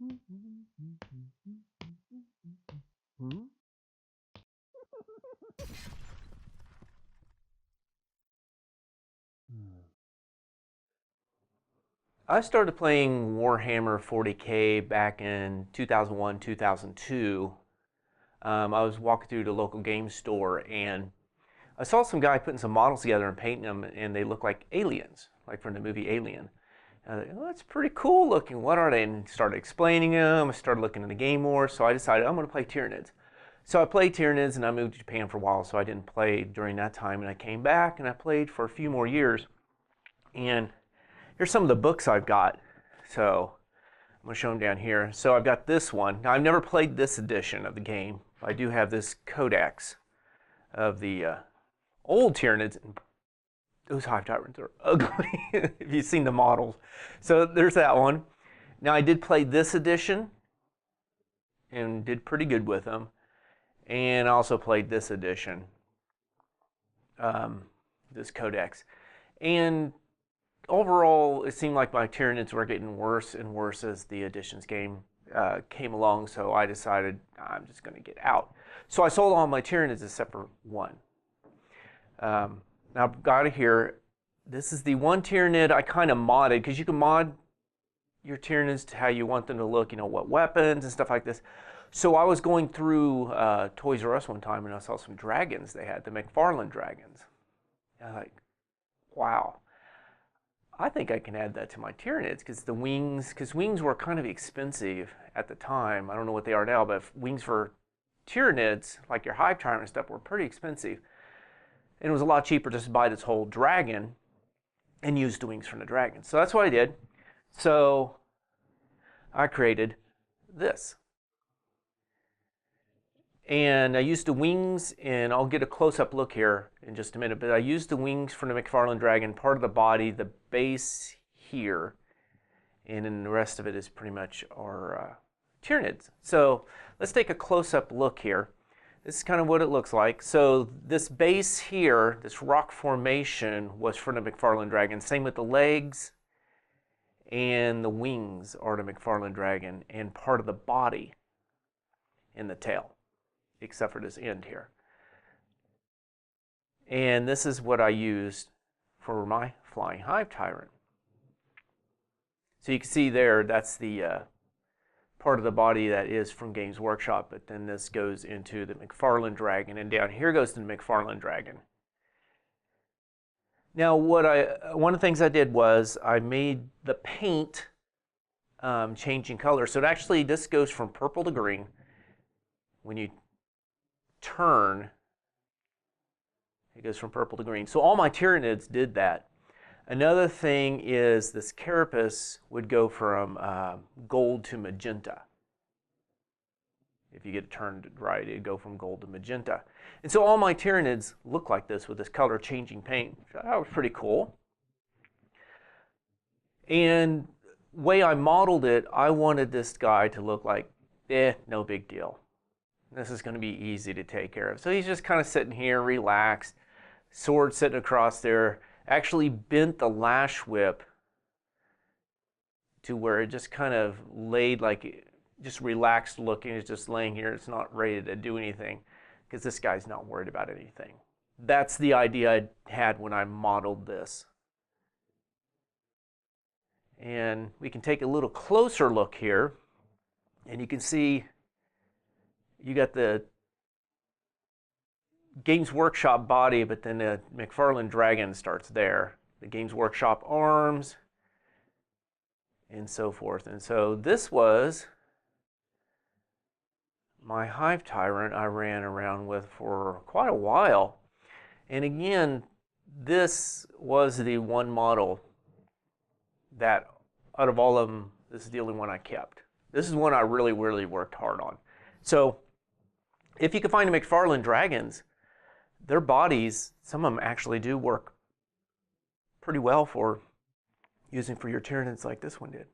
I started playing Warhammer 40K back in 2001, 2002. I was walking through the local game store and I saw some guy putting some models together and painting them, and they look like aliens, like from the movie Alien. And I was like, oh, that's pretty cool looking. What are they? And started explaining them. I started looking in the game more, so I decided I'm going to play Tyranids. So I played Tyranids, and I moved to Japan for a while, so I didn't play during that time. And I came back, and I played for a few more years. And here's some of the books I've got. So I'm going to show them down here. So I've got this one. Now, I've never played this edition of the game. I do have this codex of the old Tyranids. Those Hive Tyrants are ugly, if you've seen the models. So there's that one. Now, I did play this edition and did pretty good with them. And I also played this edition, this codex. And overall, it seemed like my Tyranids were getting worse and worse as the editions game came along, so I decided I'm just going to get out. So I sold all my Tyranids except for one. Now I've got it here. This is the one Tyranid I kind of modded, because you can mod your Tyranids to how you want them to look, you know, what weapons and stuff like this. So I was going through Toys R Us one time and I saw some dragons they had, the McFarlane Dragons. And I'm like, wow. I think I can add that to my Tyranids, because the wings, wings were kind of expensive at the time. I don't know what they are now, but wings for Tyranids, like your Hive Tyrant and stuff, were pretty expensive. And it was a lot cheaper just to buy this whole dragon and use the wings from the dragon. So that's what I did. So I created this. And I used the wings, and I'll get a close-up look here in just a minute, but I used the wings from the McFarlane Dragon, part of the body, the base here, and then the rest of it is pretty much our Tyranids. So let's take a close-up look here. This is kind of what it looks like. So this base here, this rock formation, was from the McFarlane Dragon. Same with the legs, and the wings are the McFarlane Dragon, and part of the body and the tail, except for this end here. And this is what I used for my Flying Hive Tyrant. So you can see there, that's the part of the body that is from Games Workshop, but then this goes into the McFarlane Dragon, and down here goes to the McFarlane Dragon. Now, one of the things I did was I made the paint changing color. So it actually, this goes from purple to green. When you turn, it goes from purple to green. So all my Tyranids did that. Another thing is this carapace would go from gold to magenta. If you get it turned right, it'd go from gold to magenta. And so all my Tyranids look like this with this color changing paint. So that was pretty cool. And the way I modeled it, I wanted this guy to look like, no big deal. This is going to be easy to take care of. So he's just kind of sitting here, relaxed, sword sitting across there. Actually bent the lash whip to where it just kind of laid like, just relaxed looking. It's just laying here. It's not ready to do anything, because this guy's not worried about anything. That's the idea I had when I modeled this. And we can take a little closer look here, and you can see you got the Games Workshop body, but then the McFarlane Dragon starts there. The Games Workshop arms, and so forth. And so this was my Hive Tyrant I ran around with for quite a while. And again, this was the one model that, out of all of them, this is the only one I kept. This is one I really, really worked hard on. So if you can find the McFarlane Dragons, their bodies, some of them actually do work pretty well for using for your Tyranids like this one did.